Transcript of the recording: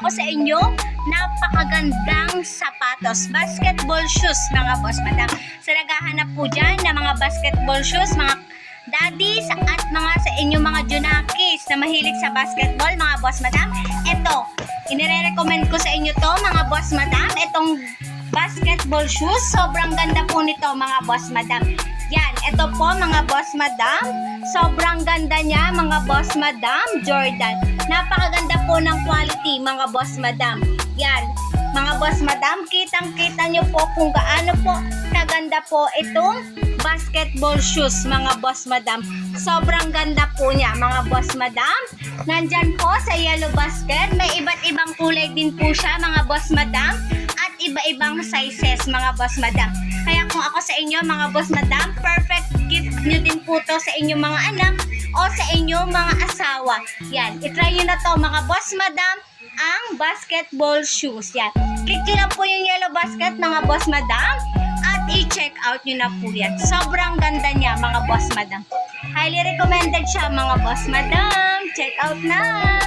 ako sa inyo napakagandang sapatos, basketball shoes mga boss madam. Sa naghahanap po dyan na mga basketball shoes, mga daddies at mga sa inyo mga junakis na mahilig sa basketball mga boss madam, ito, inire-recommend ko sa inyo to mga boss madam, itong basketball shoes. Sobrang ganda po nito mga boss madam. Yan, ito po mga boss madam, sobrang ganda niya mga boss madam. Jordan, napakaganda po ng quality mga boss madam. Yan, mga boss madam, kitang-kita nyo po kung gaano po kaganda po itong basketball shoes mga boss madam. Sobrang ganda po niya mga boss madam. Nandyan po sa yellow basket, may iba't ibang kulay din po siya mga boss madam, at iba-ibang sizes mga boss madam. Kaya kung ako sa inyo mga boss madam, perfect gift nyo din po to sa inyong mga anak o sa inyong mga asawa. Yan, itry nyo na to mga boss madam, ang basketball shoes. Yan, click nyo na po yung yellow basket mga boss madam at i-check out nyo na po yan. Sobrang ganda niya mga boss madam. Highly recommended siya mga boss madam. Check out na!